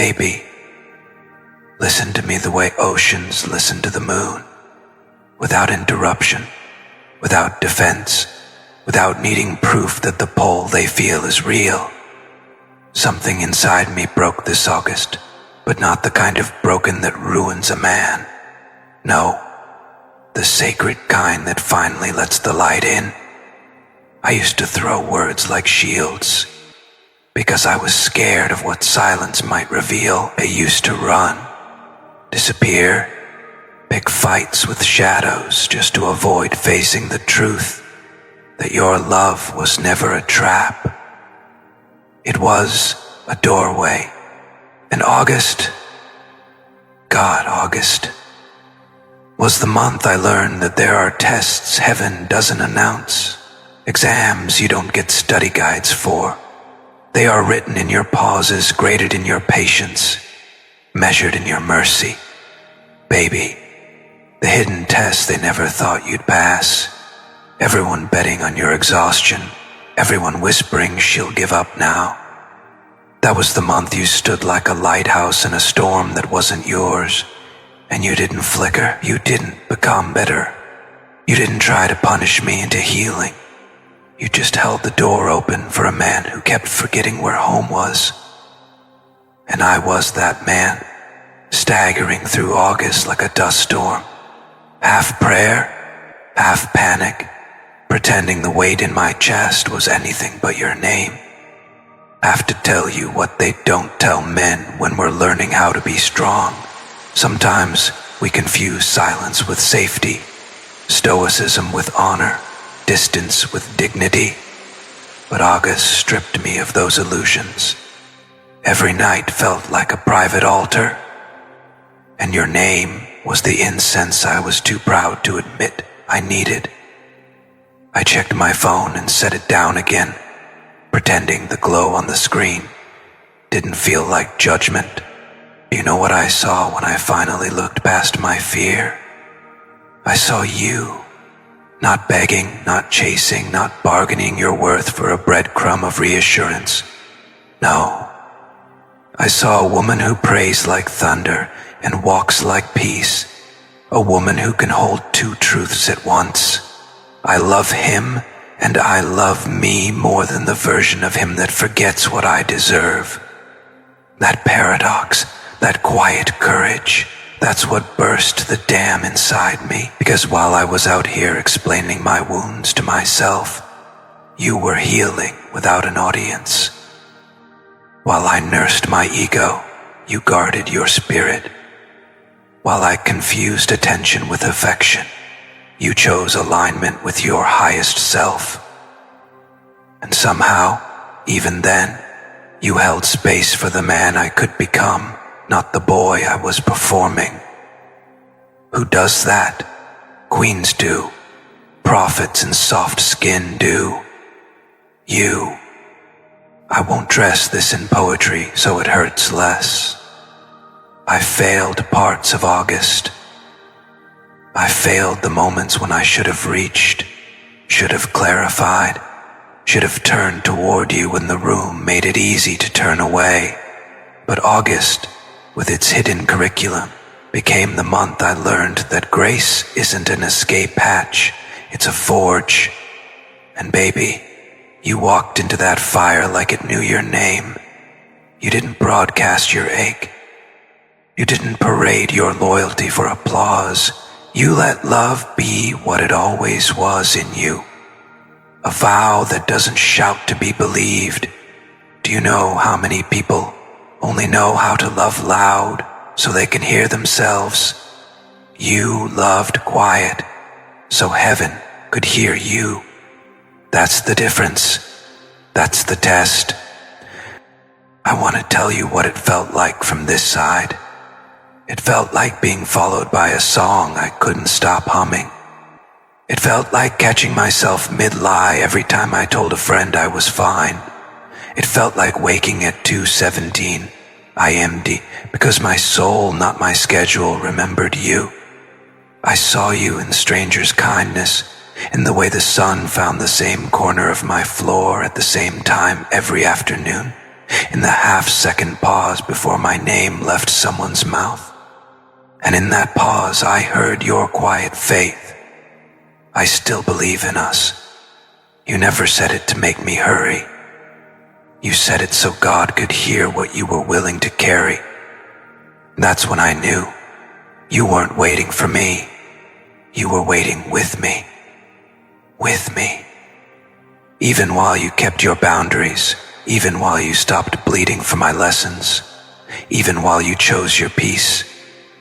Baby, listen to me the way oceans listen to the moon, without interruption, without defense, without needing proof that the pull they feel is real. Something inside me broke this August, but not the kind of broken that ruins a man. No, the sacred kind that finally lets the light in. I used to throw words like shields, because I was scared of what silence might reveal. I used to run, disappear, pick fights with shadows just to avoid facing the truth that your love was never a trap. It was a doorway. And August, August, was the month I learned that there are tests heaven doesn't announce, exams you don't get study guides for. They are written in your pauses, graded in your patience, measured in your mercy. Baby, the hidden tests they never thought you'd pass. Everyone betting on your exhaustion, everyone whispering she'll give up now. That was the month you stood like a lighthouse in a storm that wasn't yours, and you didn't flicker, you didn't become better. You didn't try to punish me into healing. You just held the door open for a man who kept forgetting where home was. And I was that man, staggering through August like a dust storm, half prayer, half panic, pretending the weight in my chest was anything but your name. Have to tell you what they don't tell men when we're learning how to be strong. Sometimes we confuse silence with safety, stoicism with honor, distance with dignity. But August stripped me of those illusions. Every night felt like a private altar, and your name was the incense I was too proud to admit I needed. I checked my phone and set it down again, pretending the glow on the screen didn't feel like judgment. You know what I saw when I finally looked past my fear? I saw you. Not begging, not chasing, not bargaining your worth for a breadcrumb of reassurance. No. I saw a woman who prays like thunder and walks like peace. A woman who can hold two truths at once. I love him and I love me more than the version of him that forgets what I deserve. That paradox, that quiet courage, that's what burst the dam inside me, because while I was out here explaining my wounds to myself, you were healing without an audience. While I nursed my ego, you guarded your spirit. While I confused attention with affection, you chose alignment with your highest self. And somehow, even then, you held space for the man I could become, not the boy I was performing. Who does that? Queens do. Prophets in soft skin do. You. I won't dress this in poetry so it hurts less. I failed parts of August. I failed the moments when I should have reached, should have clarified, should have turned toward you when the room made it easy to turn away. But August, with its hidden curriculum, became the month I learned that grace isn't an escape hatch, it's a forge. And baby, you walked into that fire like it knew your name. You didn't broadcast your ache. You didn't parade your loyalty for applause. You let love be what it always was in you. A vow that doesn't shout to be believed. Do you know how many people only know how to love loud so they can hear themselves? You loved quiet so heaven could hear you. That's the difference. That's the test. I want to tell you what it felt like from this side. It felt like being followed by a song I couldn't stop humming. It felt like catching myself mid-lie every time I told a friend I was fine. It felt like waking at 2:17 IMD because my soul, not my schedule, remembered you. I saw you in strangers' kindness, in the way the sun found the same corner of my floor at the same time every afternoon, in the half-second pause before my name left someone's mouth. And in that pause, I heard your quiet faith. I still believe in us. You never said it to make me hurry. You said it so God could hear what you were willing to carry. That's when I knew you weren't waiting for me. You were waiting with me. With me. Even while you kept your boundaries, even while you stopped bleeding for my lessons, even while you chose your peace,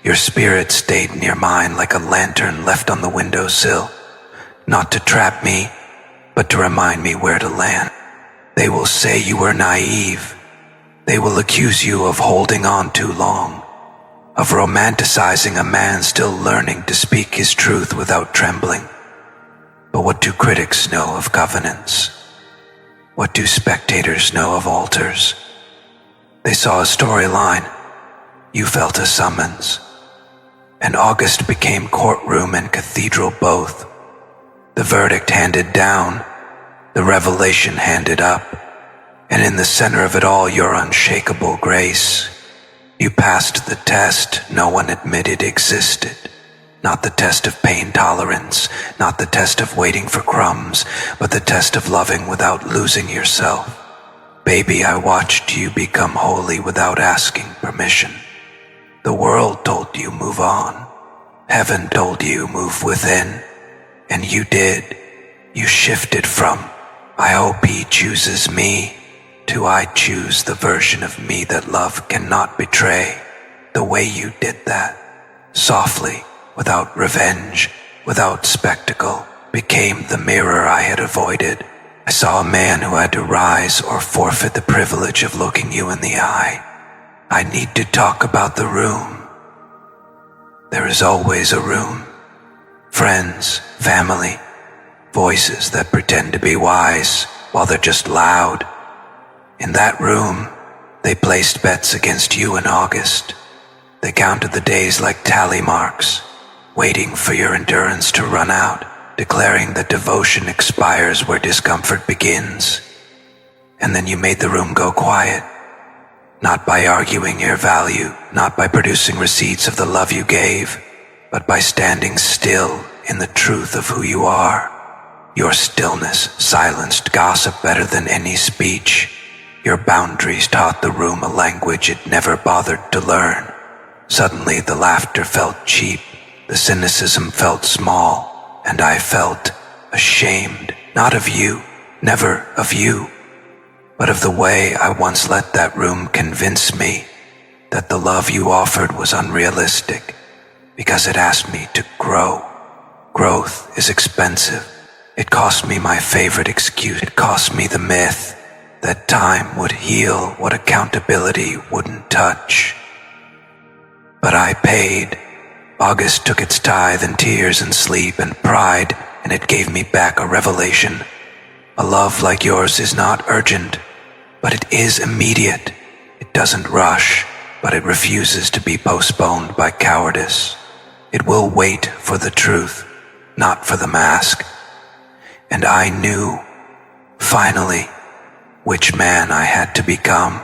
your spirit stayed near mine like a lantern left on the windowsill, not to trap me, but to remind me where to land. They will say you were naive. They will accuse you of holding on too long, of romanticizing a man still learning to speak his truth without trembling. But what do critics know of covenants? What do spectators know of altars? They saw a storyline. You felt a summons. And August became courtroom and cathedral both. The verdict handed down, the revelation handed up, and in the center of it all your unshakable grace. You passed the test no one admitted existed. Not the test of pain tolerance, not the test of waiting for crumbs, but the test of loving without losing yourself. Baby, I watched you become holy without asking permission. The world told you move on. Heaven told you move within. And you did. You shifted from, I hope he chooses me, to I choose the version of me that love cannot betray. The way you did that, softly, without revenge, without spectacle, became the mirror I had avoided. I saw a man who had to rise or forfeit the privilege of looking you in the eye. I need to talk about the room. There is always a room. Friends, family, voices that pretend to be wise while they're just loud. In that room, they placed bets against you in August. They counted the days like tally marks, waiting for your endurance to run out, declaring that devotion expires where discomfort begins. And then you made the room go quiet. Not by arguing your value, not by producing receipts of the love you gave, but by standing still in the truth of who you are. Your stillness silenced gossip better than any speech. Your boundaries taught the room a language it never bothered to learn. Suddenly the laughter felt cheap, the cynicism felt small, and I felt ashamed, not of you, never of you, but of the way I once let that room convince me that the love you offered was unrealistic, because it asked me to grow. Growth is expensive. It cost me my favorite excuse. It cost me the myth that time would heal what accountability wouldn't touch. But I paid. August took its tithe in tears and sleep and pride, and it gave me back a revelation. A love like yours is not urgent, but it is immediate. It doesn't rush, but it refuses to be postponed by cowardice. It will wait for the truth, not for the mask. And I knew, finally, which man I had to become.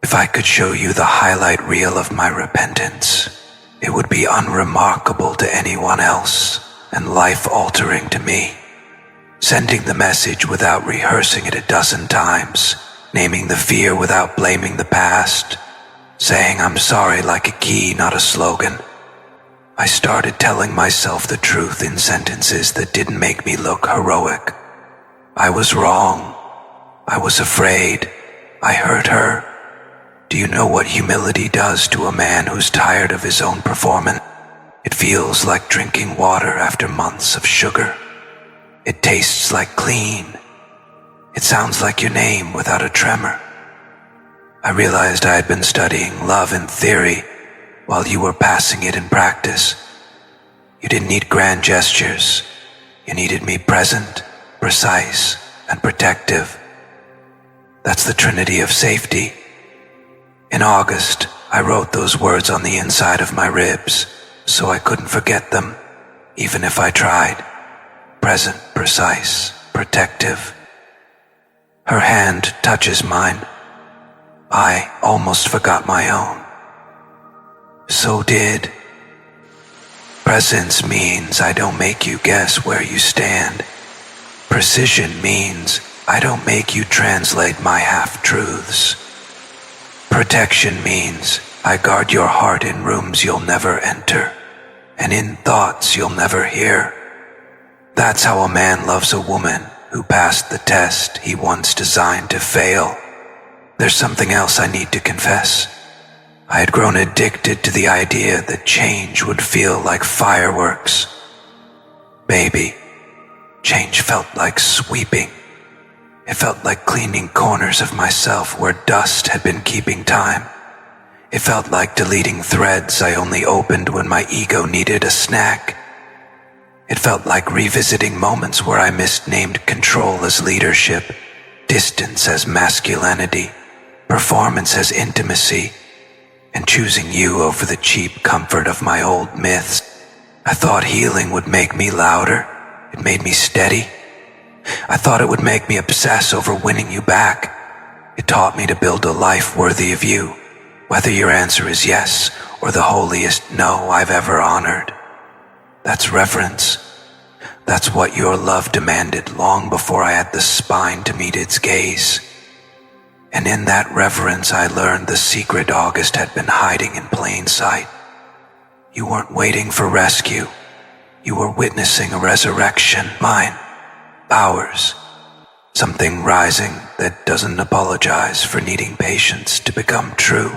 If I could show you the highlight reel of my repentance, it would be unremarkable to anyone else and life-altering to me. Sending the message without rehearsing it a dozen times, naming the fear without blaming the past, saying I'm sorry like a key, not a slogan. I started telling myself the truth in sentences that didn't make me look heroic. I was wrong. I was afraid. I hurt her. Do you know what humility does to a man who's tired of his own performance? It feels like drinking water after months of sugar. It tastes like clean. It sounds like your name without a tremor. I realized I had been studying love in theory while you were passing it in practice. You didn't need grand gestures. You needed me present, precise, and protective. That's the trinity of safety. In August, I wrote those words on the inside of my ribs, so I couldn't forget them, even if I tried. Present, precise, protective. Her hand touches mine. I almost forgot my own. So did. Presence means I don't make you guess where you stand. Precision means I don't make you translate my half-truths. Protection means I guard your heart in rooms you'll never enter, and in thoughts you'll never hear. That's how a man loves a woman who passed the test he once designed to fail. There's something else I need to confess. I had grown addicted to the idea that change would feel like fireworks. Baby, change felt like sweeping. It felt like cleaning corners of myself where dust had been keeping time. It felt like deleting threads I only opened when my ego needed a snack. It felt like revisiting moments where I misnamed control as leadership, distance as masculinity, performance as intimacy, and choosing you over the cheap comfort of my old myths. I thought healing would make me louder. It made me steady. I thought it would make me obsess over winning you back. It taught me to build a life worthy of you, whether your answer is yes or the holiest no I've ever honored. That's reverence. That's what your love demanded long before I had the spine to meet its gaze. And in that reverence I learned the secret August had been hiding in plain sight. You weren't waiting for rescue. You were witnessing a resurrection, mine, ours. Something rising that doesn't apologize for needing patience to become true.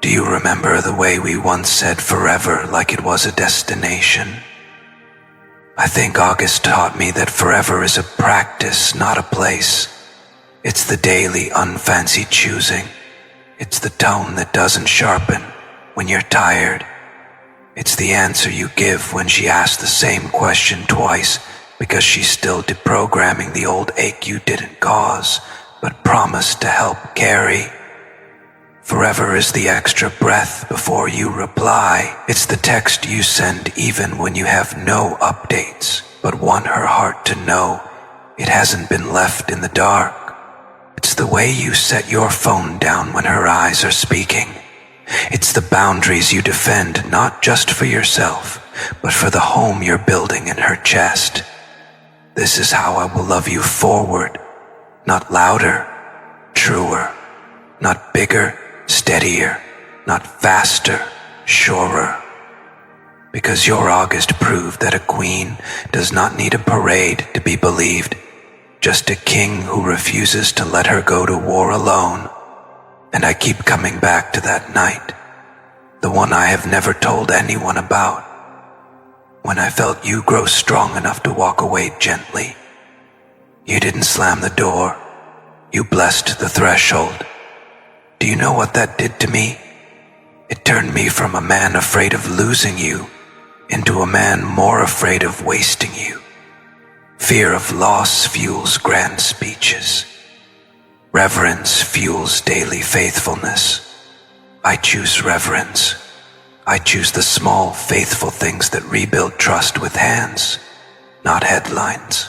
Do you remember the way we once said forever like it was a destination? I think August taught me that forever is a practice, not a place. It's the daily, unfancy choosing. It's the tone that doesn't sharpen when you're tired. It's the answer you give when she asks the same question twice because she's still deprogramming the old ache you didn't cause, but promised to help carry. Forever is the extra breath before you reply. It's the text you send even when you have no updates, but want her heart to know it hasn't been left in the dark. It's the way you set your phone down when her eyes are speaking. It's the boundaries you defend not just for yourself, but for the home you're building in her chest. This is how I will love you forward, not louder, truer, not bigger, steadier, not faster, surer. Because your August proved that a queen does not need a parade to be believed, just a king who refuses to let her go to war alone. And I keep coming back to that night, the one I have never told anyone about, when I felt you grow strong enough to walk away gently. You didn't slam the door, you blessed the threshold. Do you know what that did to me? It turned me from a man afraid of losing you into a man more afraid of wasting you. Fear of loss fuels grand speeches. Reverence fuels daily faithfulness. I choose reverence. I choose the small, faithful things that rebuild trust with hands, not headlines.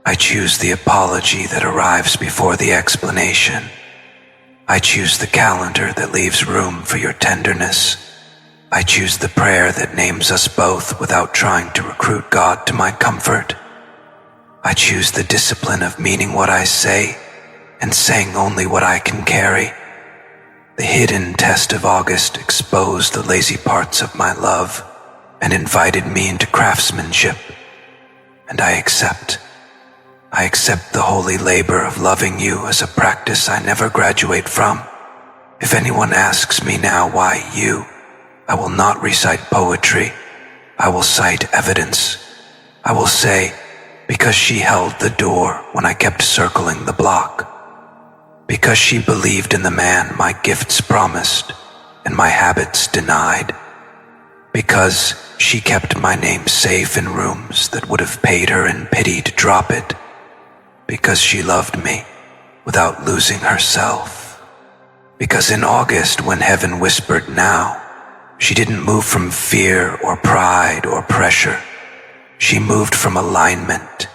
I choose the apology that arrives before the explanation. I choose the calendar that leaves room for your tenderness. I choose the prayer that names us both without trying to recruit God to my comfort. I choose the discipline of meaning what I say and saying only what I can carry. The hidden test of August exposed the lazy parts of my love and invited me into craftsmanship. And I accept the holy labor of loving you as a practice I never graduate from. If anyone asks me now why you, I will not recite poetry. I will cite evidence. I will say, because she held the door when I kept circling the block. Because she believed in the man my gifts promised and my habits denied. Because she kept my name safe in rooms that would have paid her in pity to drop it. Because she loved me without losing herself. Because in August, when heaven whispered now, she didn't move from fear or pride or pressure. She moved from alignment.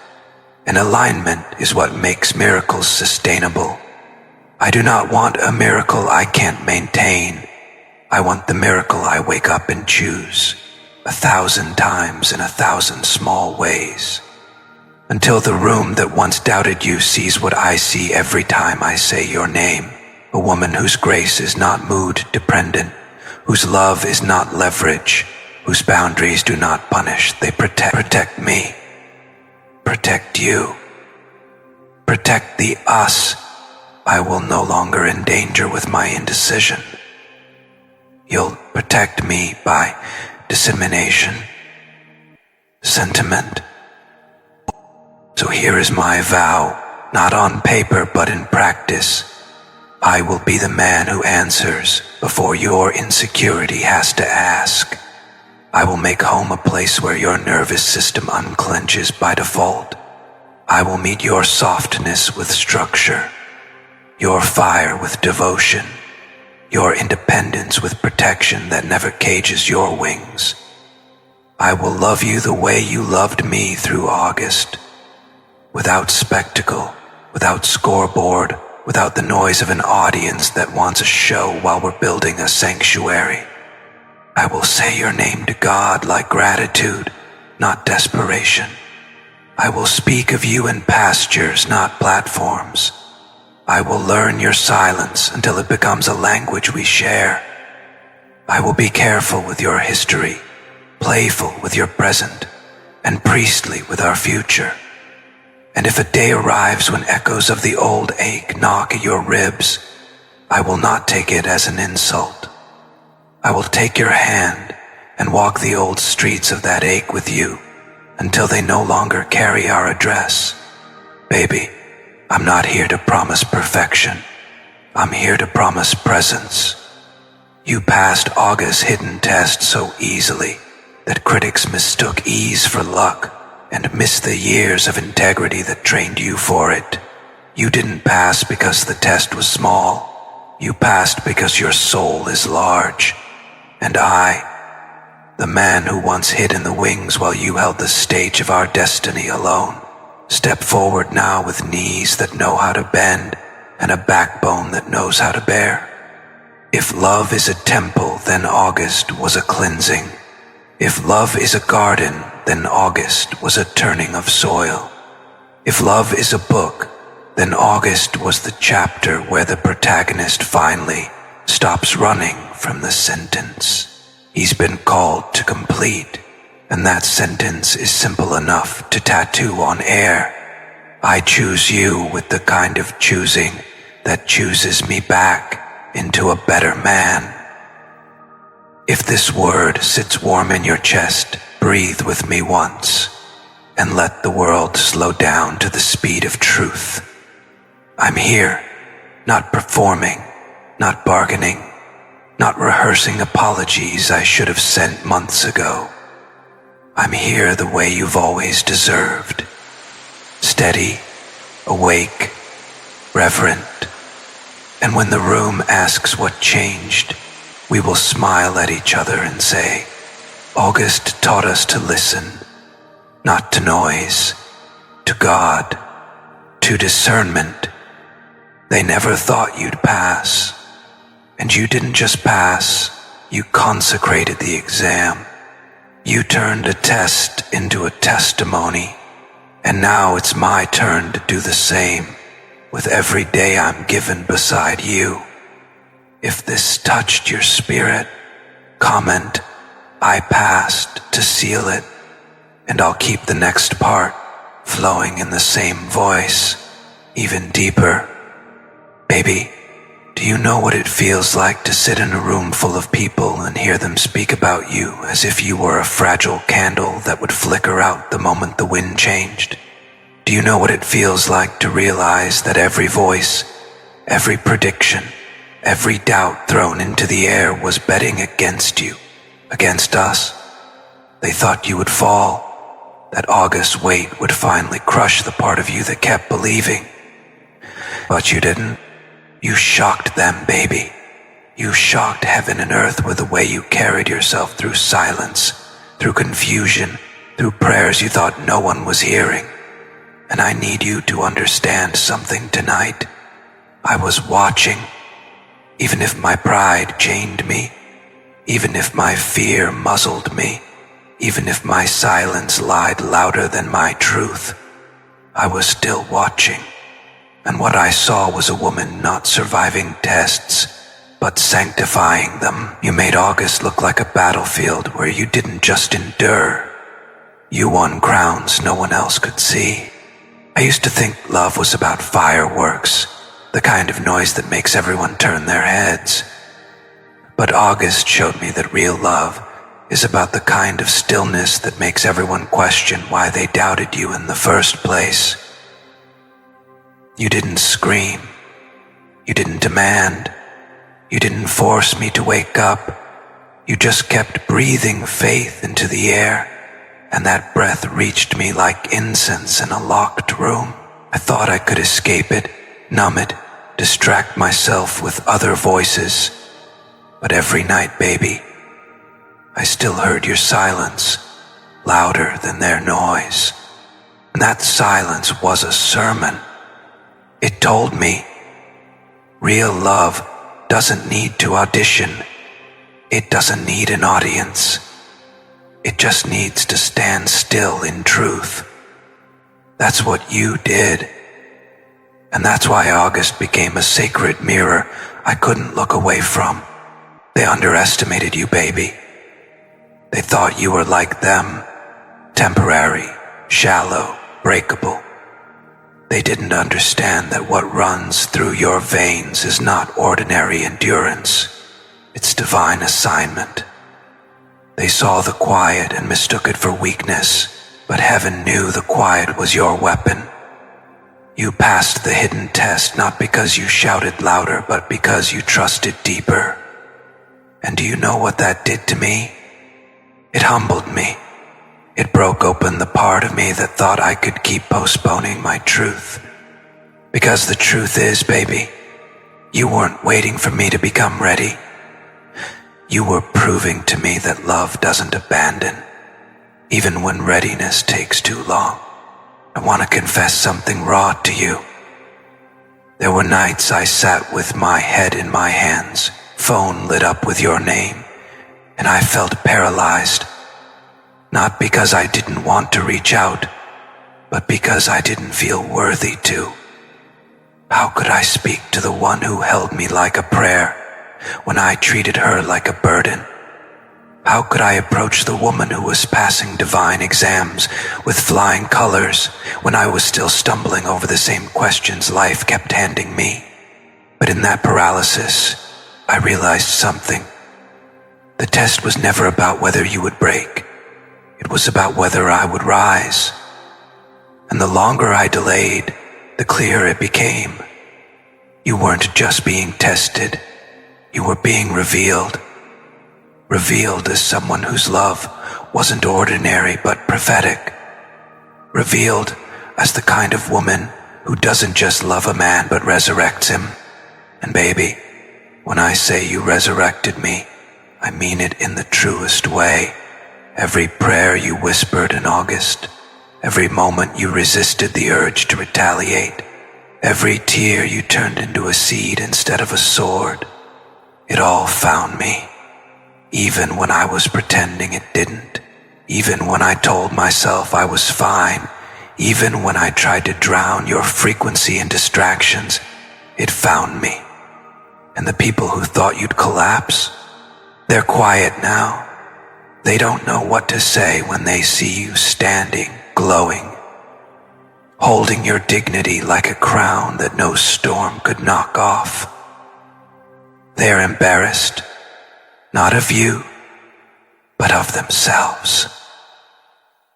and alignment is what makes miracles sustainable. I do not want a miracle I can't maintain. I want the miracle I wake up and choose, 1,000 times in 1,000 small ways. Until the room that once doubted you sees what I see every time I say your name. A woman whose grace is not mood dependent, whose love is not leverage, whose boundaries do not punish, they protect me. Protect you. Protect the us I will no longer endanger with my indecision. You'll protect me by dissemination, sentiment. So here is my vow, not on paper but in practice. I will be the man who answers before your insecurity has to ask. I will make home a place where your nervous system unclenches by default. I will meet your softness with structure, your fire with devotion, your independence with protection that never cages your wings. I will love you the way you loved me through August, without spectacle, without scoreboard, without the noise of an audience that wants a show while we're building a sanctuary. I will say your name to God like gratitude, not desperation. I will speak of you in pastures, not platforms. I will learn your silence until it becomes a language we share. I will be careful with your history, playful with your present, and priestly with our future. And if a day arrives when echoes of the old ache knock at your ribs, I will not take it as an insult. I will take your hand and walk the old streets of that ache with you until they no longer carry our address. Baby, I'm not here to promise perfection. I'm here to promise presence. You passed August's hidden test so easily that critics mistook ease for luck and missed the years of integrity that trained you for it. You didn't pass because the test was small. You passed because your soul is large. And I, the man who once hid in the wings while you held the stage of our destiny alone, step forward now with knees that know how to bend and a backbone that knows how to bear. If love is a temple, then August was a cleansing. If love is a garden, then August was a turning of soil. If love is a book, then August was the chapter where the protagonist finally stops running from the sentence he's been called to complete, and that sentence is simple enough to tattoo on air. I choose you with the kind of choosing that chooses me back into a better man. If this word sits warm in your chest, breathe with me once, and let the world slow down to the speed of truth. I'm here, not performing, not bargaining, not rehearsing apologies I should have sent months ago. I'm here the way you've always deserved. Steady, awake, reverent. And when the room asks what changed, we will smile at each other and say, August taught us to listen, not to noise, to God, to discernment. They never thought you'd pass. And you didn't just pass, you consecrated the exam. You turned a test into a testimony. And now it's my turn to do the same with every day I'm given beside you. If this touched your spirit, comment, I passed, to seal it, and I'll keep the next part flowing in the same voice, even deeper. Baby, do you know what it feels like to sit in a room full of people and hear them speak about you as if you were a fragile candle that would flicker out the moment the wind changed? Do you know what it feels like to realize that every voice, every prediction, every doubt thrown into the air was betting against you, against us? They thought you would fall, that August's weight would finally crush the part of you that kept believing. But you didn't. You shocked them, baby. You shocked heaven and earth with the way you carried yourself through silence, through confusion, through prayers you thought no one was hearing. And I need you to understand something tonight. I was watching, even if my pride chained me, even if my fear muzzled me, even if my silence lied louder than my truth. I was still watching, and what I saw was a woman not surviving tests, but sanctifying them. You made August look like a battlefield where you didn't just endure. You won crowns no one else could see. I used to think love was about fireworks, the kind of noise that makes everyone turn their heads. But August showed me that real love is about the kind of stillness that makes everyone question why they doubted you in the first place. You didn't scream. You didn't demand. You didn't force me to wake up. You just kept breathing faith into the air, and that breath reached me like incense in a locked room. I thought I could escape it, numb it, distract myself with other voices. But every night, baby, I still heard your silence, louder than their noise. And that silence was a sermon. It told me, real love doesn't need to audition. It doesn't need an audience. It just needs to stand still in truth. That's what you did. And that's why August became a sacred mirror I couldn't look away from. They underestimated you, baby. They thought you were like them, temporary, shallow, breakable. They didn't understand that what runs through your veins is not ordinary endurance. It's divine assignment. They saw the quiet and mistook it for weakness, but heaven knew the quiet was your weapon. You passed the hidden test not because you shouted louder, but because you trusted deeper. And do you know what that did to me? It humbled me. It broke open the part of me that thought I could keep postponing my truth. Because the truth is, baby, you weren't waiting for me to become ready. You were proving to me that love doesn't abandon, even when readiness takes too long. I want to confess something raw to you. There were nights I sat with my head in my hands, phone lit up with your name, and I felt paralyzed. Not because I didn't want to reach out, but because I didn't feel worthy to. How could I speak to the one who held me like a prayer when I treated her like a burden? How could I approach the woman who was passing divine exams with flying colors when I was still stumbling over the same questions life kept handing me? But in that paralysis, I realized something. The test was never about whether you would break. It was about whether I would rise. And the longer I delayed, the clearer it became. You weren't just being tested. You were being revealed. Revealed as someone whose love wasn't ordinary but prophetic. Revealed as the kind of woman who doesn't just love a man but resurrects him. And baby, when I say you resurrected me, I mean it in the truest way. Every prayer you whispered in August, every moment you resisted the urge to retaliate, every tear you turned into a seed instead of a sword, it all found me. Even when I was pretending it didn't, even when I told myself I was fine, even when I tried to drown your frequency in distractions, it found me. And the people who thought you'd collapse, they're quiet now. They don't know what to say when they see you standing, glowing, holding your dignity like a crown that no storm could knock off. They're embarrassed, not of you, but of themselves.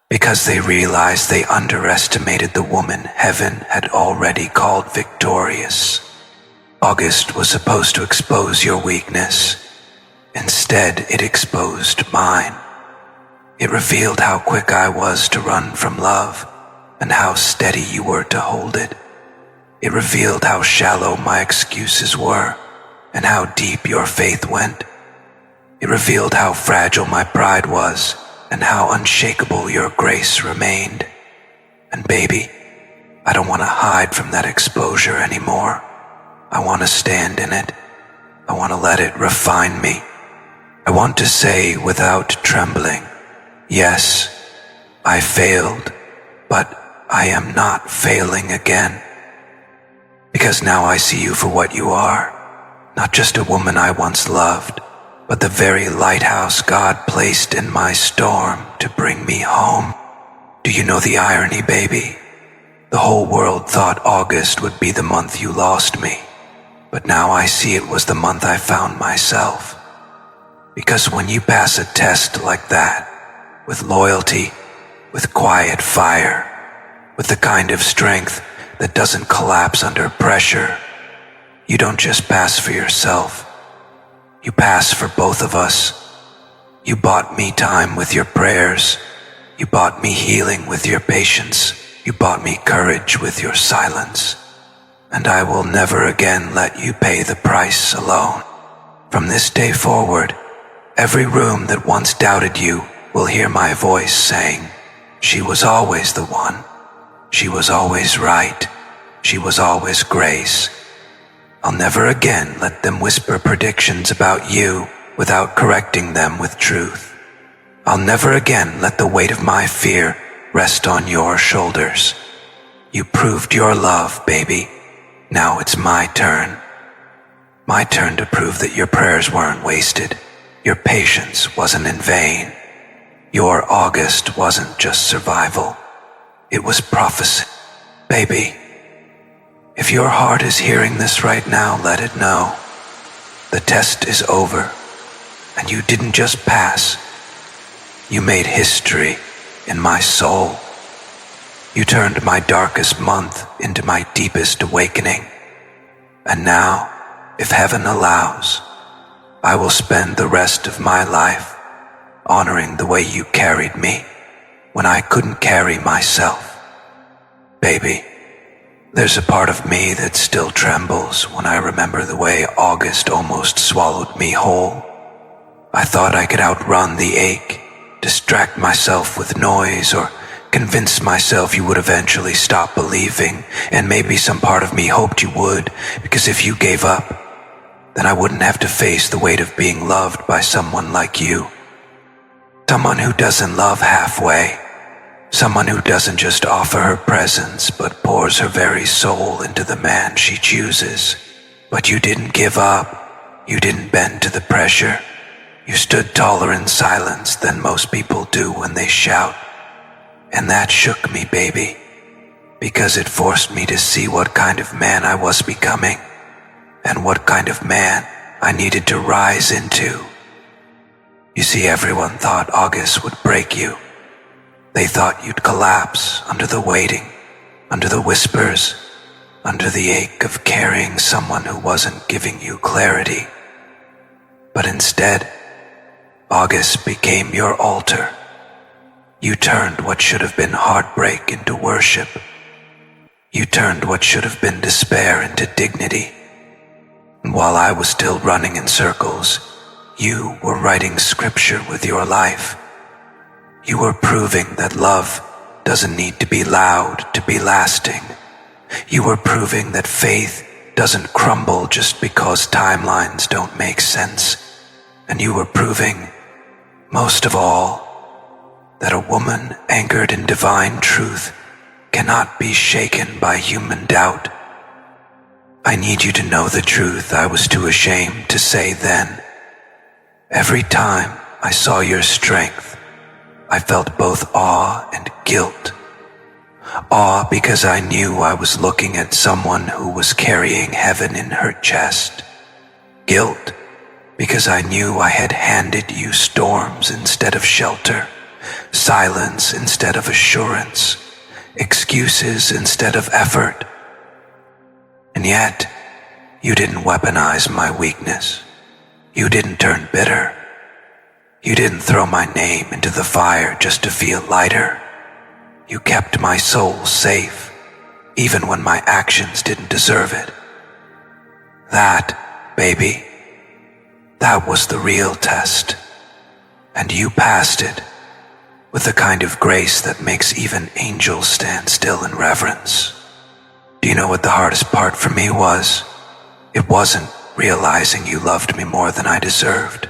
Because they realized they underestimated the woman heaven had already called victorious. August was supposed to expose your weakness. Instead, it exposed mine. It revealed how quick I was to run from love and how steady you were to hold it. It revealed how shallow my excuses were and how deep your faith went. It revealed how fragile my pride was and how unshakable your grace remained. And baby, I don't want to hide from that exposure anymore. I want to stand in it. I want to let it refine me. I want to say without trembling, yes, I failed, but I am not failing again. Because now I see you for what you are, not just a woman I once loved, but the very lighthouse God placed in my storm to bring me home. Do you know the irony, baby? The whole world thought August would be the month you lost me, but now I see it was the month I found myself. Because when you pass a test like that, with loyalty, with quiet fire, with the kind of strength that doesn't collapse under pressure, you don't just pass for yourself. You pass for both of us. You bought me time with your prayers. You bought me healing with your patience. You bought me courage with your silence. And I will never again let you pay the price alone. From this day forward, every room that once doubted you will hear my voice saying, she was always the one. She was always right. She was always grace. I'll never again let them whisper predictions about you without correcting them with truth. I'll never again let the weight of my fear rest on your shoulders. You proved your love, baby. Now it's my turn. My turn to prove that your prayers weren't wasted. Your patience wasn't in vain. Your August wasn't just survival. It was prophecy. Baby, if your heart is hearing this right now, let it know. The test is over, and you didn't just pass. You made history in my soul. You turned my darkest month into my deepest awakening. And now, if heaven allows, I will spend the rest of my life honoring the way you carried me when I couldn't carry myself. Baby, there's a part of me that still trembles when I remember the way August almost swallowed me whole. I thought I could outrun the ache, distract myself with noise, or convince myself you would eventually stop believing, and maybe some part of me hoped you would, because if you gave up, then I wouldn't have to face the weight of being loved by someone like you. Someone who doesn't love halfway. Someone who doesn't just offer her presence, but pours her very soul into the man she chooses. But you didn't give up. You didn't bend to the pressure. You stood taller in silence than most people do when they shout. And that shook me, baby, because it forced me to see what kind of man I was becoming, and what kind of man I needed to rise into. You see, everyone thought August would break you. They thought you'd collapse under the waiting, under the whispers, under the ache of carrying someone who wasn't giving you clarity. But instead, August became your altar. You turned what should have been heartbreak into worship. You turned what should have been despair into dignity. And while I was still running in circles, you were writing scripture with your life. You were proving that love doesn't need to be loud to be lasting. You were proving that faith doesn't crumble just because timelines don't make sense. And you were proving, most of all, that a woman anchored in divine truth cannot be shaken by human doubt. I need you to know the truth I was too ashamed to say then. Every time I saw your strength, I felt both awe and guilt. Awe because I knew I was looking at someone who was carrying heaven in her chest. Guilt because I knew I had handed you storms instead of shelter, silence instead of assurance, excuses instead of effort. And yet, you didn't weaponize my weakness. You didn't turn bitter. You didn't throw my name into the fire just to feel lighter. You kept my soul safe, even when my actions didn't deserve it. That, baby, that was the real test. And you passed it with the kind of grace that makes even angels stand still in reverence. Do you know what the hardest part for me was? It wasn't realizing you loved me more than I deserved.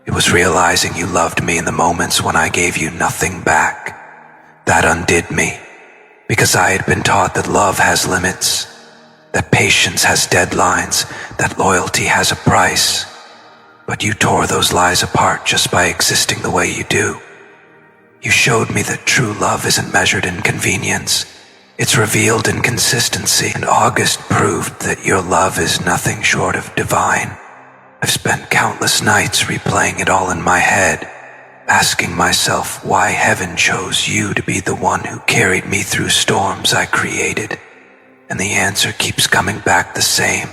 It was realizing you loved me in the moments when I gave you nothing back. That undid me, because I had been taught that love has limits, that patience has deadlines, that loyalty has a price. But you tore those lies apart just by existing the way you do. You showed me that true love isn't measured in convenience. It's revealed in consistency, and August proved that your love is nothing short of divine. I've spent countless nights replaying it all in my head, asking myself why heaven chose you to be the one who carried me through storms I created. And the answer keeps coming back the same.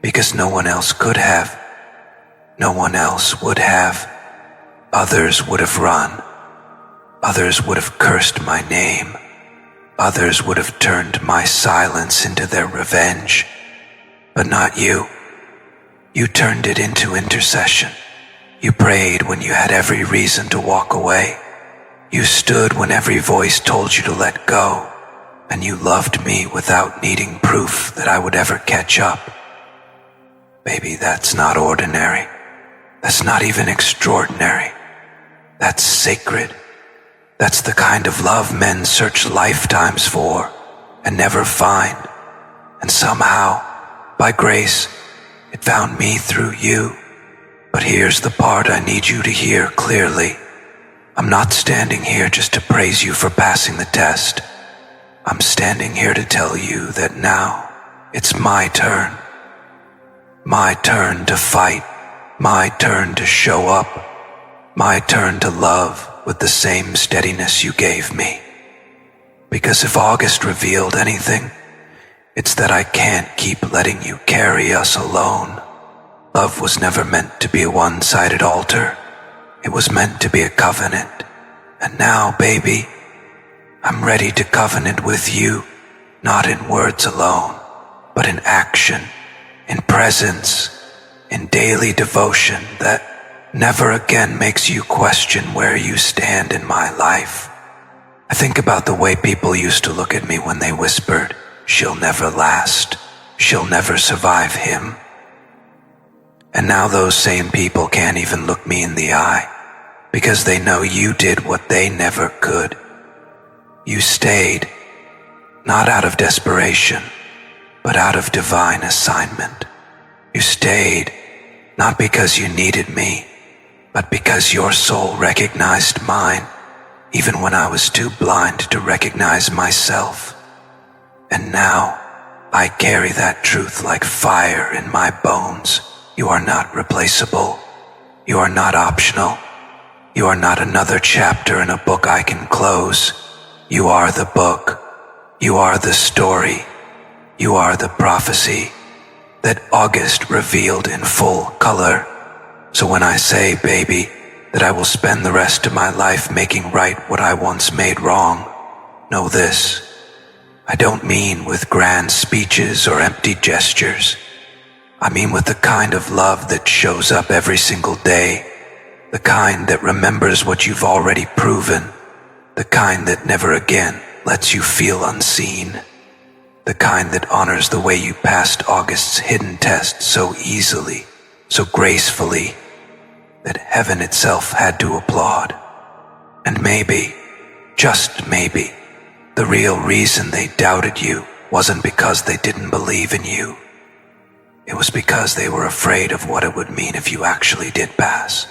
Because no one else could have. No one else would have. Others would have run. Others would have cursed my name. Others would have turned my silence into their revenge. But not you. You turned it into intercession. You prayed when you had every reason to walk away. You stood when every voice told you to let go. And you loved me without needing proof that I would ever catch up. Baby, that's not ordinary. That's not even extraordinary. That's sacred. That's the kind of love men search lifetimes for and never find. And somehow, by grace, it found me through you. But here's the part I need you to hear clearly. I'm not standing here just to praise you for passing the test. I'm standing here to tell you that now it's my turn. My turn to fight. My turn to show up. My turn to love with the same steadiness you gave me. Because if August revealed anything, it's that I can't keep letting you carry us alone. Love was never meant to be a one-sided altar. It was meant to be a covenant. And now, baby, I'm ready to covenant with you, not in words alone, but in action, in presence, in daily devotion that never again makes you question where you stand in my life. I think about the way people used to look at me when they whispered, "She'll never last, she'll never survive him." And now those same people can't even look me in the eye, because they know you did what they never could. You stayed, not out of desperation, but out of divine assignment. You stayed, not because you needed me, but because your soul recognized mine, even when I was too blind to recognize myself. And now, I carry that truth like fire in my bones. You are not replaceable. You are not optional. You are not another chapter in a book I can close. You are the book. You are the story. You are the prophecy that August revealed in full color. So when I say, baby, that I will spend the rest of my life making right what I once made wrong, know this. I don't mean with grand speeches or empty gestures. I mean with the kind of love that shows up every single day, the kind that remembers what you've already proven, the kind that never again lets you feel unseen, the kind that honors the way you passed August's hidden test so easily, so gracefully, that heaven itself had to applaud. And maybe, just maybe, the real reason they doubted you wasn't because they didn't believe in you. It was because they were afraid of what it would mean if you actually did pass.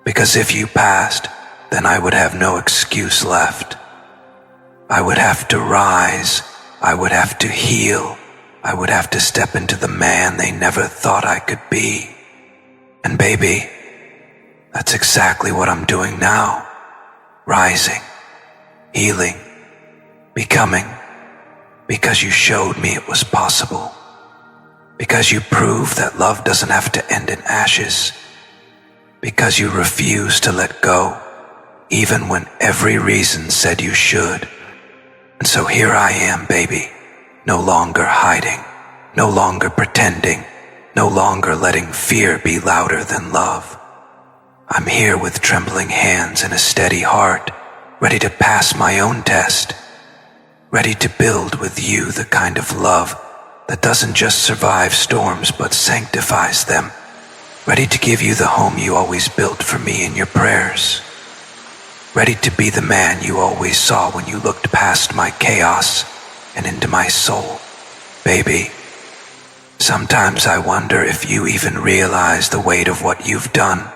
Because if you passed, then I would have no excuse left. I would have to rise. I would have to heal. I would have to step into the man they never thought I could be. And baby, that's exactly what I'm doing now. Rising, healing, becoming, because you showed me it was possible. Because you proved that love doesn't have to end in ashes. Because you refused to let go, even when every reason said you should. And so here I am, baby, no longer hiding, no longer pretending, no longer letting fear be louder than love. I'm here with trembling hands and a steady heart, ready to pass my own test. ready to build with you the kind of love that doesn't just survive storms but sanctifies them, ready to give you the home you always built for me in your prayers, ready to be the man you always saw when you looked past my chaos and into my soul. Baby, sometimes I wonder if you even realize the weight of what you've done,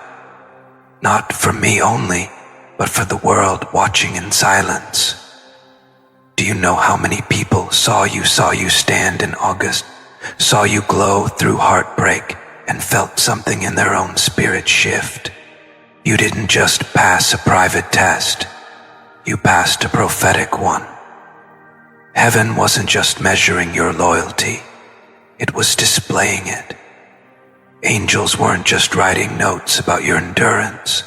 not for me only, but for the world watching in silence. Do you know how many people saw you stand in August, saw you glow through heartbreak, and felt something in their own spirit shift? You didn't just pass a private test, you passed a prophetic one. Heaven wasn't just measuring your loyalty, it was displaying it. Angels weren't just writing notes about your endurance,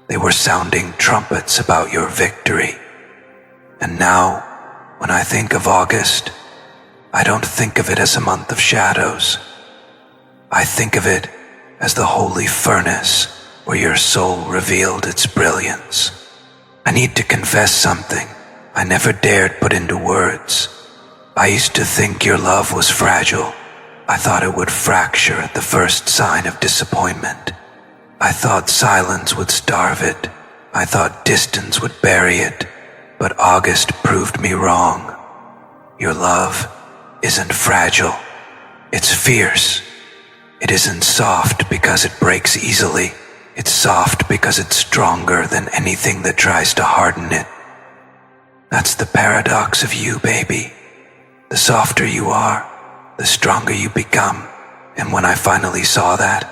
they were sounding trumpets about your victory. And now, when I think of August, I don't think of it as a month of shadows. I think of it as the holy furnace where your soul revealed its brilliance. I need to confess something I never dared put into words. I used to think your love was fragile. I thought it would fracture at the first sign of disappointment. I thought silence would starve it. I thought distance would bury it. But August proved me wrong. Your love isn't fragile. It's fierce. It isn't soft because it breaks easily. It's soft because it's stronger than anything that tries to harden it. That's the paradox of you, baby. The softer you are, the stronger you become. And when I finally saw that,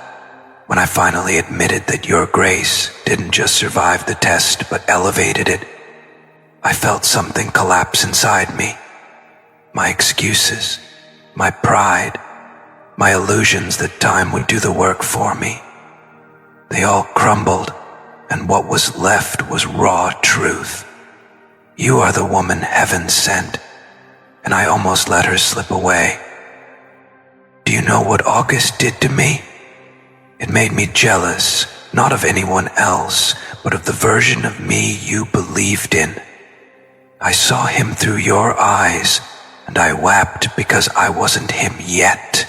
when I finally admitted that your grace didn't just survive the test but elevated it, I felt something collapse inside me. My excuses, my pride, my illusions that time would do the work for me. They all crumbled, and what was left was raw truth. You are the woman heaven sent, and I almost let her slip away. Do you know what August did to me? It made me jealous, not of anyone else, but of the version of me you believed in. I saw him through your eyes, and I wept because I wasn't him yet.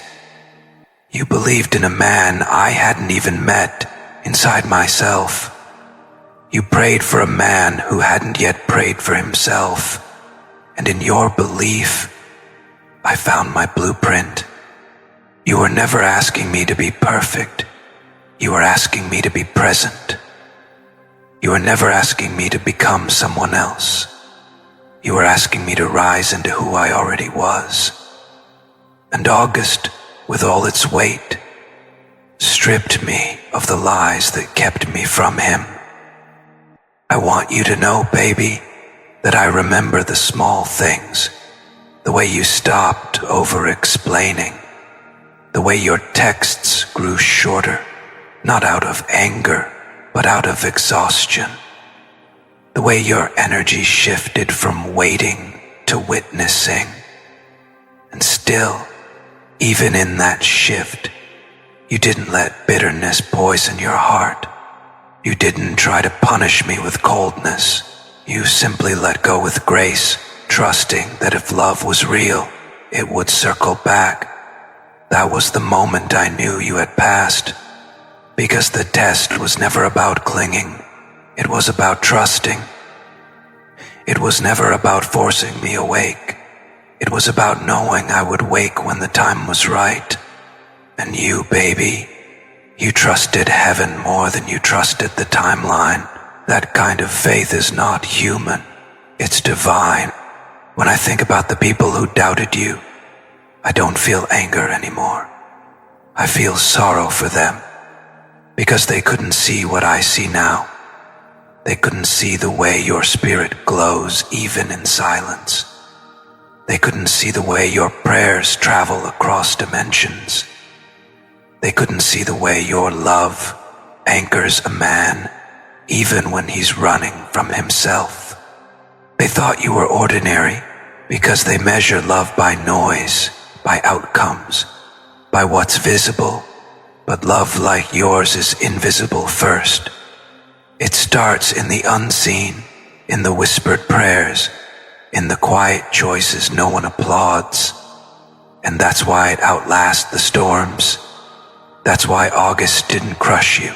You believed in a man I hadn't even met inside myself. You prayed for a man who hadn't yet prayed for himself. And in your belief, I found my blueprint. You were never asking me to be perfect. You were asking me to be present. You were never asking me to become someone else. You were asking me to rise into who I already was. And August, with all its weight, stripped me of the lies that kept me from him. I want you to know, baby, that I remember the small things, the way you stopped over-explaining, the way your texts grew shorter, not out of anger, but out of exhaustion. The way your energy shifted from waiting to witnessing. And still, even in that shift, you didn't let bitterness poison your heart. You didn't try to punish me with coldness. You simply let go with grace, trusting that if love was real, it would circle back. That was the moment I knew you had passed. Because the test was never about clinging. It was about trusting. It was never about forcing me awake. It was about knowing I would wake when the time was right. And you, baby, you trusted heaven more than you trusted the timeline. That kind of faith is not human. It's divine. When I think about the people who doubted you, I don't feel anger anymore. I feel sorrow for them. Because they couldn't see what I see now. They couldn't see the way your spirit glows even in silence. They couldn't see the way your prayers travel across dimensions. They couldn't see the way your love anchors a man even when he's running from himself. They thought you were ordinary because they measure love by noise, by outcomes, by what's visible. But love like yours is invisible first. It starts in the unseen, in the whispered prayers, In the quiet choices no one applauds. And that's why it outlasts the storms. That's why August didn't crush you.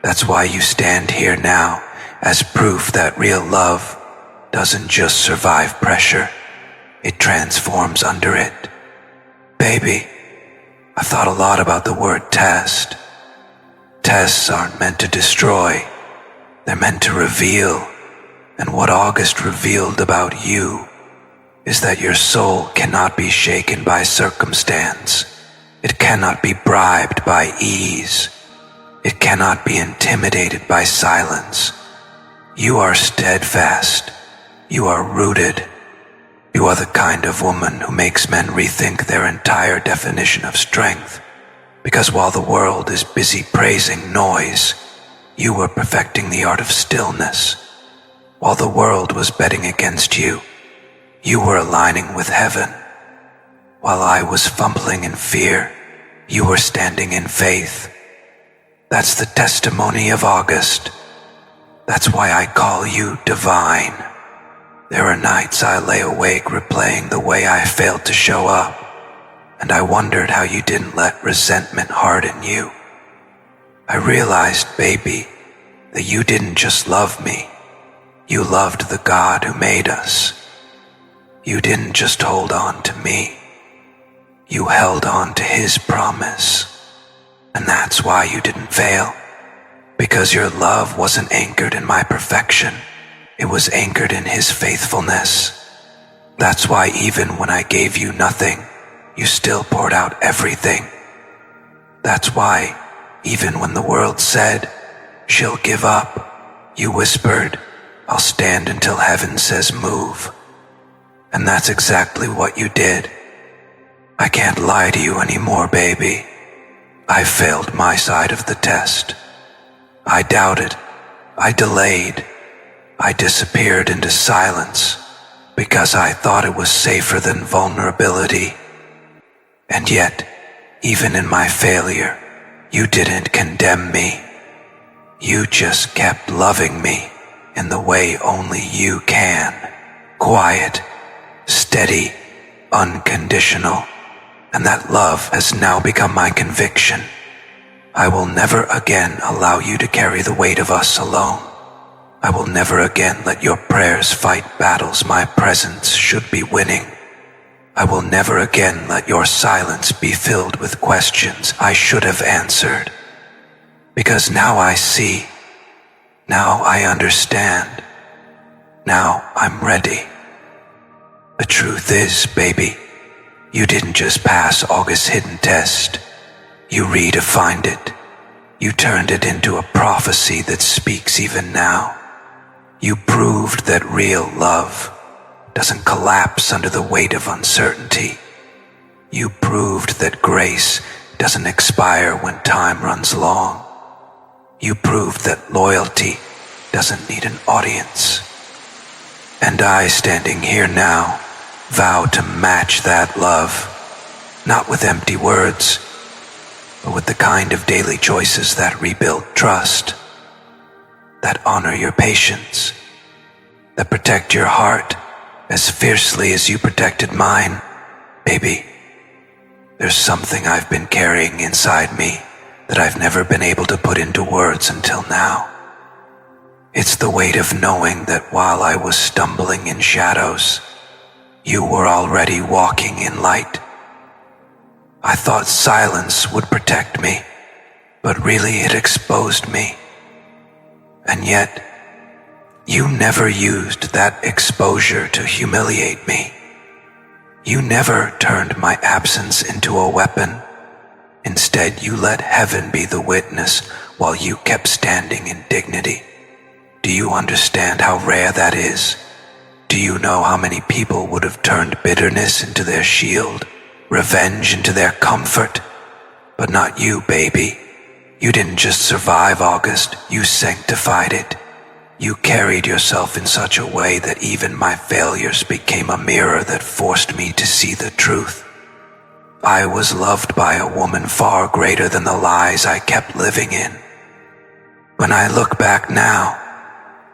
That's why you stand here now as proof that real love doesn't just survive pressure, it transforms under it. Baby, I've thought a lot about the word test. Tests aren't meant to destroy, they're meant to reveal. And what August revealed about you is that your soul cannot be shaken by circumstance. It cannot be bribed by ease. It cannot be intimidated by silence. You are steadfast. You are rooted. You are the kind of woman who makes men rethink their entire definition of strength. Because while the world is busy praising noise, you were perfecting the art of stillness. While the world was betting against you, you were aligning with heaven. While I was fumbling in fear, you were standing in faith. That's the testimony of August. That's why I call you divine. There are nights I lay awake replaying the way I failed to show up, and I wondered how you didn't let resentment harden you. I realized, baby, that you didn't just love me. You loved the God who made us. You didn't just hold on to me. You held on to His promise. And that's why you didn't fail. Because your love wasn't anchored in my perfection. It was anchored in His faithfulness. That's why even when I gave you nothing, you still poured out everything. That's why, even when the world said, she'll give up, you whispered, I'll stand until heaven says move. And that's exactly what you did. I can't lie to you anymore, baby. I failed my side of the test. I doubted. I delayed. I disappeared into silence because I thought it was safer than vulnerability. And yet, even in my failure, you didn't condemn me. You just kept loving me in the way only you can. Quiet, steady, unconditional. And that love has now become my conviction. I will never again allow you to carry the weight of us alone. I will never again let your prayers fight battles my presence should be winning. I will never again let your silence be filled with questions I should have answered. Because now I see. Now I understand. Now I'm ready. The truth is, baby, you didn't just pass August's hidden test. You redefined it. You turned it into a prophecy that speaks even now. You proved that real love doesn't collapse under the weight of uncertainty. You proved that grace doesn't expire when time runs long. You proved that loyalty doesn't need an audience. And I, standing here now, vow to match that love, not with empty words, but with the kind of daily choices that rebuild trust, that honor your patience, that protect your heart as fiercely as you protected mine. Baby, there's something I've been carrying inside me that I've never been able to put into words until now. It's the weight of knowing that while I was stumbling in shadows, you were already walking in light. I thought silence would protect me, but really it exposed me. And yet, you never used that exposure to humiliate me. You never turned my absence into a weapon. Instead, you let heaven be the witness while you kept standing in dignity. Do you understand how rare that is? Do you know how many people would have turned bitterness into their shield, revenge into their comfort? But not you, baby. You didn't just survive August, you sanctified it. You carried yourself in such a way that even my failures became a mirror that forced me to see the truth. I was loved by a woman far greater than the lies I kept living in. When I look back now,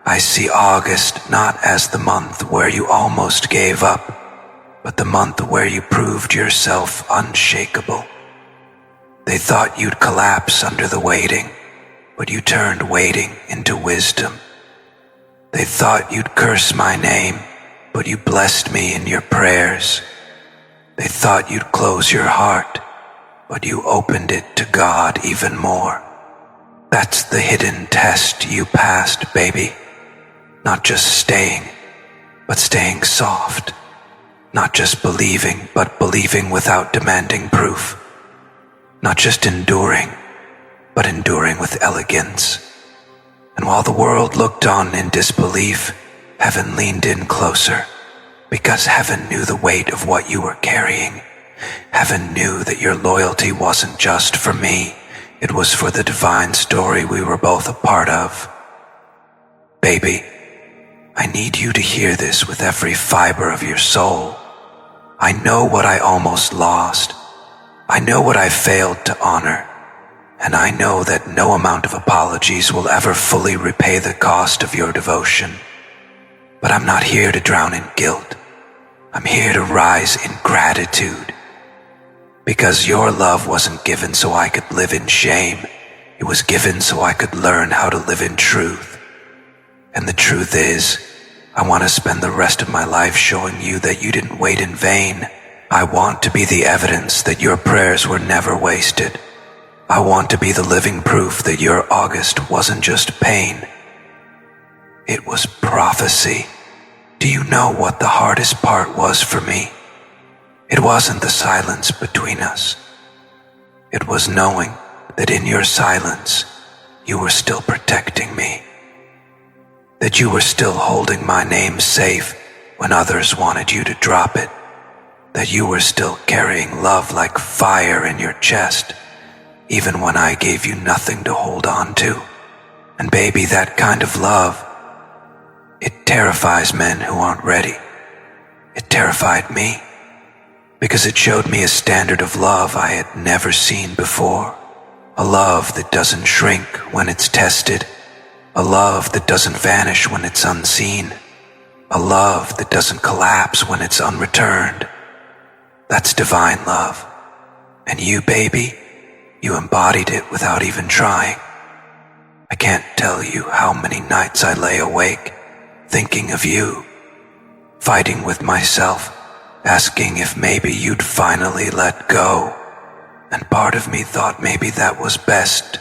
I see August not as the month where you almost gave up, but the month where you proved yourself unshakable. They thought you'd collapse under the waiting, but you turned waiting into wisdom. They thought you'd curse my name, but you blessed me in your prayers. They thought you'd close your heart, but you opened it to God even more. That's the hidden test you passed, baby. Not just staying, but staying soft. Not just believing, but believing without demanding proof. Not just enduring, but enduring with elegance. And while the world looked on in disbelief, heaven leaned in closer, because heaven knew the weight of what you were carrying. Heaven knew that your loyalty wasn't just for me, it was for the divine story we were both a part of. Baby, I need you to hear this with every fiber of your soul. I know what I almost lost. I know what I failed to honor. And I know that no amount of apologies will ever fully repay the cost of your devotion. But I'm not here to drown in guilt. I'm here to rise in gratitude. Because your love wasn't given so I could live in shame. It was given so I could learn how to live in truth. And the truth is, I want to spend the rest of my life showing you that you didn't wait in vain. I want to be the evidence that your prayers were never wasted. I want to be the living proof that your August wasn't just pain. It was prophecy. Do you know what the hardest part was for me? It wasn't the silence between us. It was knowing that in your silence, you were still protecting me. That you were still holding my name safe when others wanted you to drop it. That you were still carrying love like fire in your chest, even when I gave you nothing to hold on to. And baby, that kind of love, it terrifies men who aren't ready. It terrified me, because it showed me a standard of love I had never seen before. A love that doesn't shrink when it's tested. A love that doesn't vanish when it's unseen. A love that doesn't collapse when it's unreturned. That's divine love. And you, baby, you embodied it without even trying. I can't tell you how many nights I lay awake, thinking of you, fighting with myself, asking if maybe you'd finally let go. And part of me thought maybe that was best,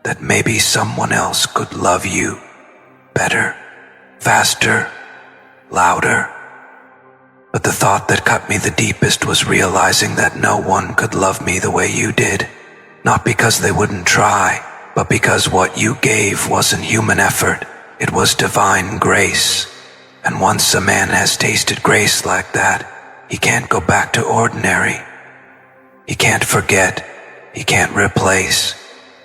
that maybe someone else could love you better, faster, louder. But the thought that cut me the deepest was realizing that no one could love me the way you did, not because they wouldn't try, but because what you gave wasn't human effort, it was divine grace. And once a man has tasted grace like that, he can't go back to ordinary. He can't forget, he can't replace.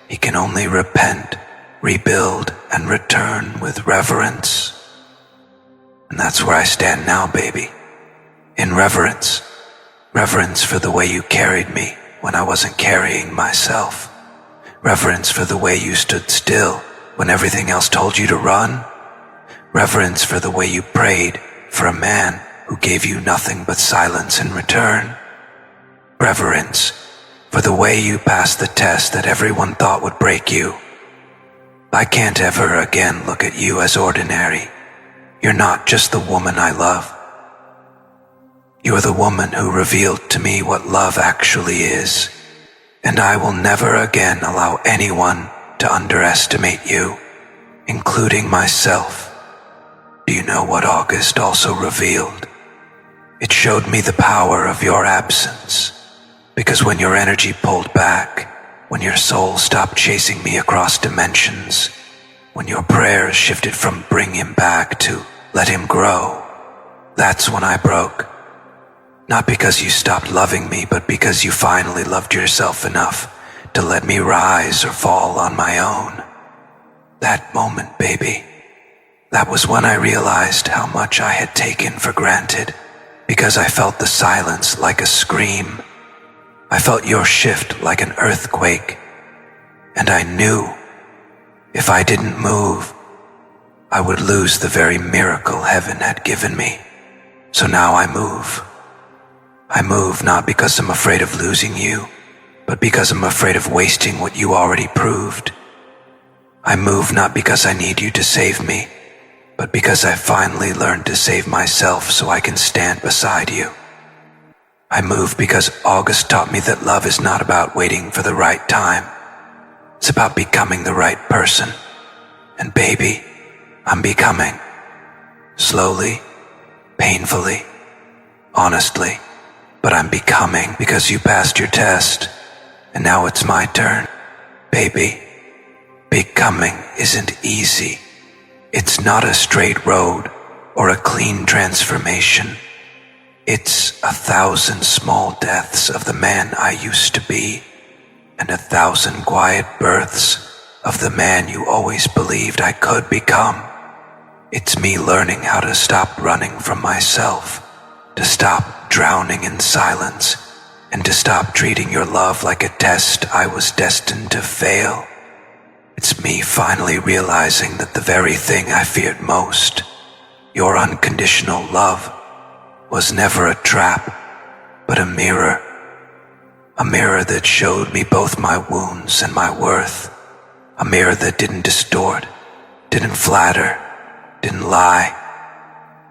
He can only repent, rebuild, and return with reverence. And that's where I stand now, baby. In reverence. Reverence for the way you carried me when I wasn't carrying myself. Reverence for the way you stood still when everything else told you to run. Reverence for the way you prayed for a man who gave you nothing but silence in return. Reverence for the way you passed the test that everyone thought would break you. I can't ever again look at you as ordinary. You're not just the woman I love. You're the woman who revealed to me what love actually is. And I will never again allow anyone to underestimate you, including myself. Do you know what August also revealed? It showed me the power of your absence. Because when your energy pulled back, when your soul stopped chasing me across dimensions, when your prayers shifted from bring him back to let him grow, that's when I broke. Not because you stopped loving me, but because you finally loved yourself enough to let me rise or fall on my own. That moment, baby, that was when I realized how much I had taken for granted, because I felt the silence like a scream. I felt your shift like an earthquake, and I knew if I didn't move, I would lose the very miracle heaven had given me. So now I move. I move not because I'm afraid of losing you, but because I'm afraid of wasting what you already proved. I move not because I need you to save me, but because I finally learned to save myself so I can stand beside you. I move because August taught me that love is not about waiting for the right time. It's about becoming the right person. And baby, I'm becoming. Slowly, painfully, honestly, but I'm becoming because you passed your test, and now it's my turn. Baby, becoming isn't easy. It's not a straight road or a clean transformation. It's 1,000 small deaths of the man I used to be, and 1,000 quiet births of the man you always believed I could become. It's me learning how to stop running from myself, to stop drowning in silence, and to stop treating your love like a test I was destined to fail. It's me finally realizing that the very thing I feared most, your unconditional love, was never a trap, but a mirror. A mirror that showed me both my wounds and my worth. A mirror that didn't distort, didn't flatter, didn't lie.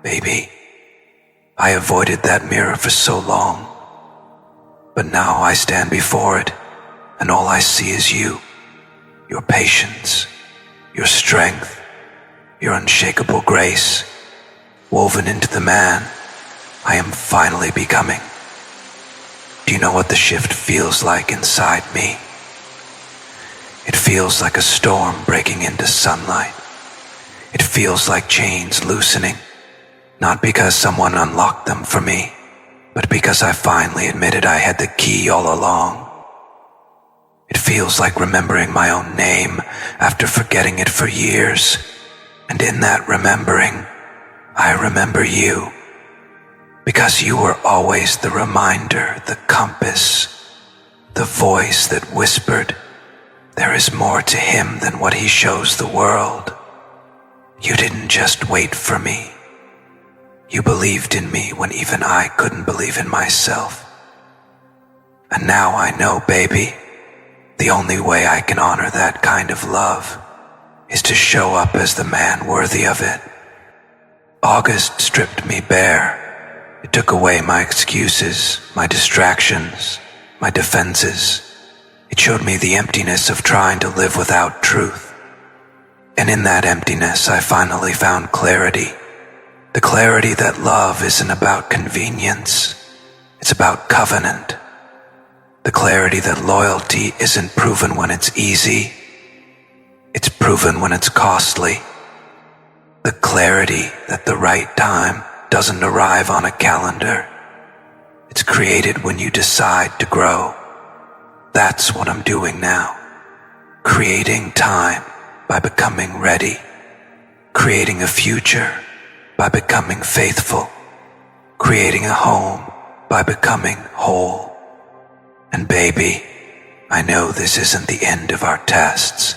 Baby, I avoided that mirror for so long, but now I stand before it, and all I see is you, your patience, your strength, your unshakable grace, woven into the man I am finally becoming. Do you know what the shift feels like inside me? It feels like a storm breaking into sunlight. It feels like chains loosening, not because someone unlocked them for me, but because I finally admitted I had the key all along. It feels like remembering my own name after forgetting it for years, and in that remembering, I remember you. Because you were always the reminder, the compass, the voice that whispered, there is more to him than what he shows the world. You didn't just wait for me. You believed in me when even I couldn't believe in myself. And now I know, baby, the only way I can honor that kind of love is to show up as the man worthy of it. August stripped me bare. It took away my excuses, my distractions, my defenses. It showed me the emptiness of trying to live without truth. And in that emptiness, I finally found clarity. The clarity that love isn't about convenience. It's about covenant. The clarity that loyalty isn't proven when it's easy. It's proven when it's costly. The clarity that the right time doesn't arrive on a calendar. It's created when you decide to grow. That's what I'm doing now. Creating time by becoming ready. Creating a future by becoming faithful. Creating a home by becoming whole. And baby, I know this isn't the end of our tests.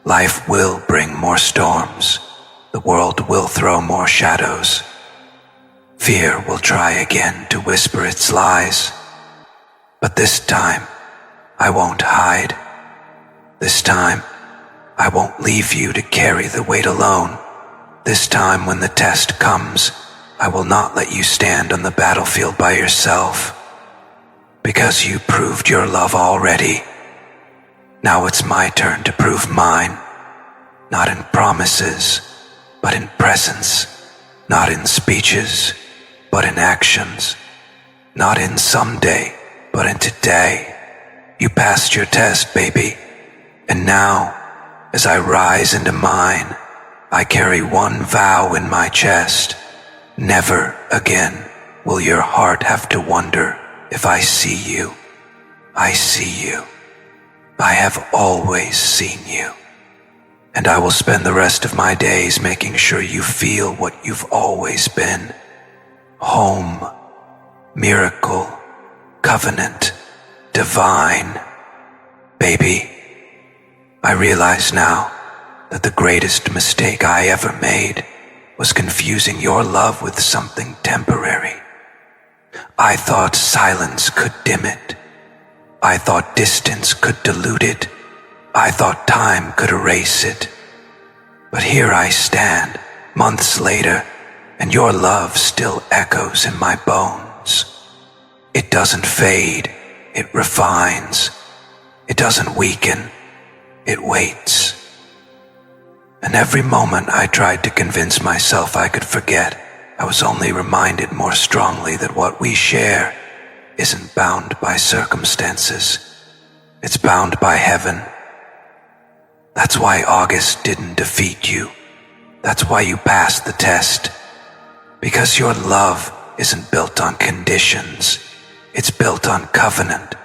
Life will bring more storms. The world will throw more shadows. Fear will try again to whisper its lies. But this time, I won't hide. This time, I won't leave you to carry the weight alone. This time when the test comes, I will not let you stand on the battlefield by yourself. Because you proved your love already. Now it's my turn to prove mine. Not in promises, but in presence. Not in speeches, but in actions. Not in someday, but in today. You passed your test, baby. And now, as I rise into mine, I carry one vow in my chest. Never again will your heart have to wonder if I see you. I see you. I have always seen you. And I will spend the rest of my days making sure you feel what you've always been. Home, miracle, covenant, divine. Baby, I realize now that the greatest mistake I ever made was confusing your love with something temporary. I thought silence could dim it. I thought distance could dilute it. I thought time could erase it. But here I stand, months later, and your love still echoes in my bones. It doesn't fade, it refines. It doesn't weaken, it waits. And every moment I tried to convince myself I could forget, I was only reminded more strongly that what we share isn't bound by circumstances. It's bound by heaven. That's why August didn't defeat you. That's why you passed the test. Because your love isn't built on conditions. It's built on covenant.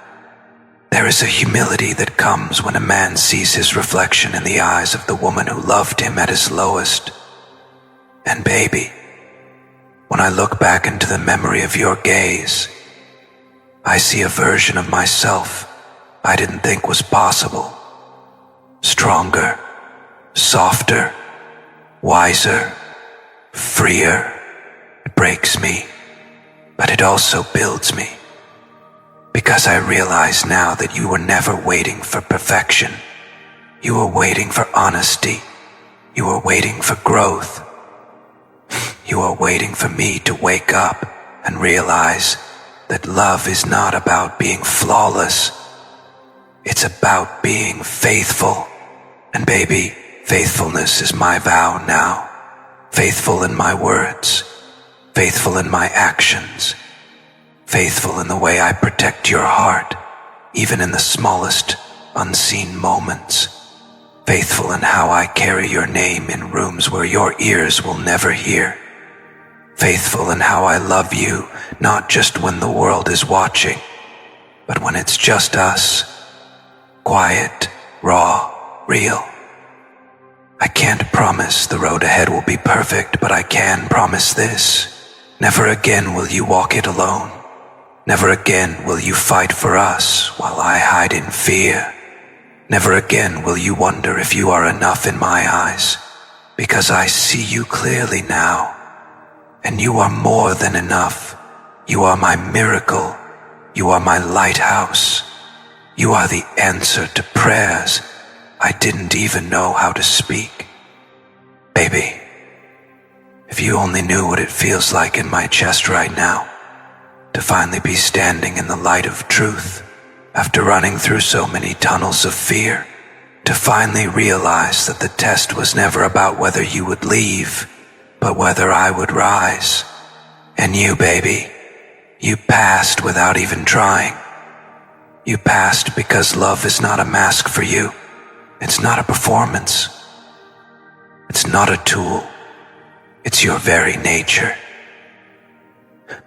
There is a humility that comes when a man sees his reflection in the eyes of the woman who loved him at his lowest. And baby, when I look back into the memory of your gaze, I see a version of myself I didn't think was possible. Stronger, softer, wiser, freer. It breaks me, but it also builds me. Because I realize now that you were never waiting for perfection. You were waiting for honesty. You were waiting for growth. You were waiting for me to wake up and realize that love is not about being flawless. It's about being faithful. And baby, faithfulness is my vow now. Faithful in my words. Faithful in my actions. Faithful in the way I protect your heart, even in the smallest, unseen moments. Faithful in how I carry your name in rooms where your ears will never hear. Faithful in how I love you, not just when the world is watching, but when it's just us. Quiet, raw, real. I can't promise the road ahead will be perfect, but I can promise this. Never again will you walk it alone. Never again will you fight for us while I hide in fear. Never again will you wonder if you are enough in my eyes, because I see you clearly now. And you are more than enough. You are my miracle. You are my lighthouse. You are the answer to prayers I didn't even know how to speak. Baby, if you only knew what it feels like in my chest right now, to finally be standing in the light of truth after running through so many tunnels of fear, to finally realize that the test was never about whether you would leave, but whether I would rise. And you, baby, you passed without even trying. You passed because love is not a mask for you. It's not a performance. It's not a tool. It's your very nature.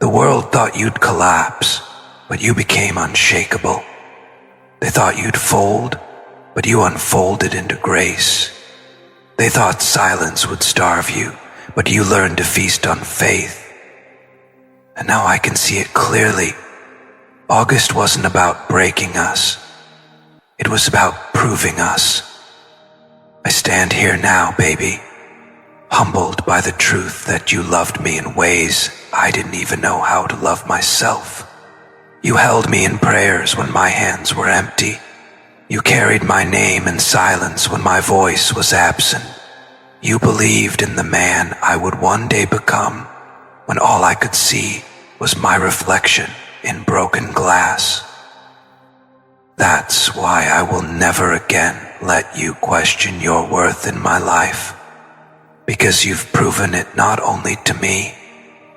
The world thought you'd collapse, but you became unshakable. They thought you'd fold, but you unfolded into grace. They thought silence would starve you, but you learned to feast on faith. And now I can see it clearly. August wasn't about breaking us. It was about proving us. I stand here now, baby, humbled by the truth that you loved me in ways I didn't even know how to love myself. You held me in prayers when my hands were empty. You carried my name in silence when my voice was absent. You believed in the man I would one day become when all I could see was my reflection in broken glass. That's why I will never again let you question your worth in my life. Because you've proven it not only to me,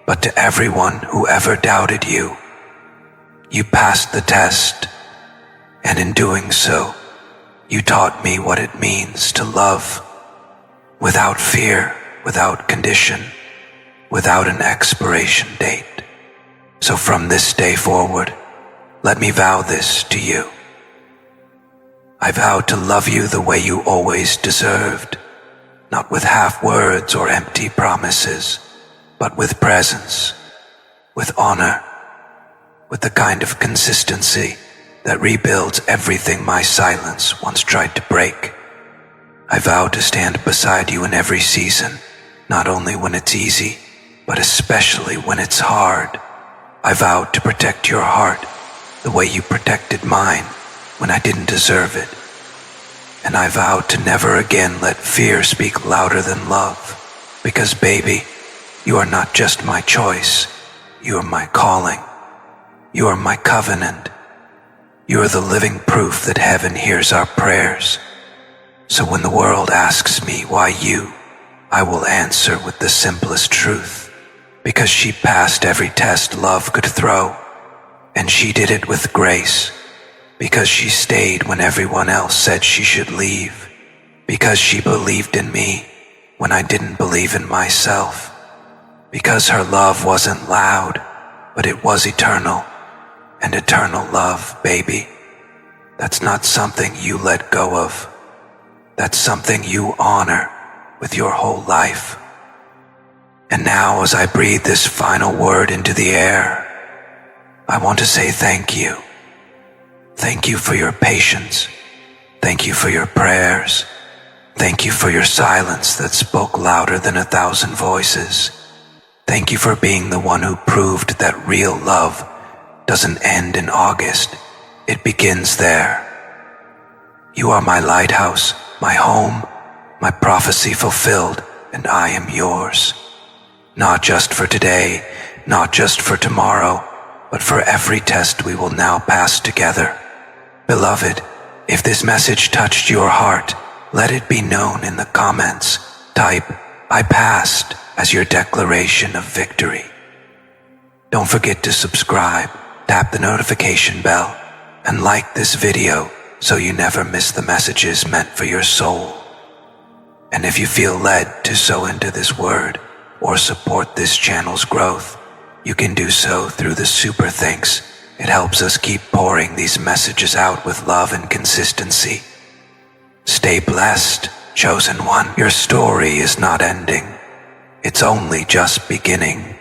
but to everyone who ever doubted you. You passed the test, and in doing so, you taught me what it means to love, without fear, without condition, without an expiration date. So from this day forward, let me vow this to you. I vow to love you the way you always deserved, not with half words or empty promises, but with presence, with honor, with the kind of consistency that rebuilds everything my silence once tried to break. I vow to stand beside you in every season, not only when it's easy, but especially when it's hard. I vowed to protect your heart the way you protected mine when I didn't deserve it. And I vowed to never again let fear speak louder than love, because baby, you are not just my choice, you are my calling. You are my covenant. You are the living proof that heaven hears our prayers. So when the world asks me why you, I will answer with the simplest truth. Because she passed every test love could throw, and she did it with grace. Because she stayed when everyone else said she should leave. Because she believed in me when I didn't believe in myself. Because her love wasn't loud, but it was eternal. And eternal love, baby, that's not something you let go of. That's something you honor with your whole life. And now, as I breathe this final word into the air, I want to say thank you. Thank you for your patience. Thank you for your prayers. Thank you for your silence that spoke louder than 1,000 voices. Thank you for being the one who proved that real love doesn't end in August. It begins there. You are my lighthouse, my home, my prophecy fulfilled, and I am yours. Not just for today, not just for tomorrow, but for every test we will now pass together. Beloved, if this message touched your heart, let it be known in the comments. Type, "I passed," as your declaration of victory. Don't forget to subscribe, tap the notification bell, and like this video so you never miss the messages meant for your soul. And if you feel led to sow into this word or support this channel's growth, you can do so through the super thanks. It helps us keep pouring these messages out with love and consistency. Stay blessed, chosen one. Your story is not ending. It's only just beginning.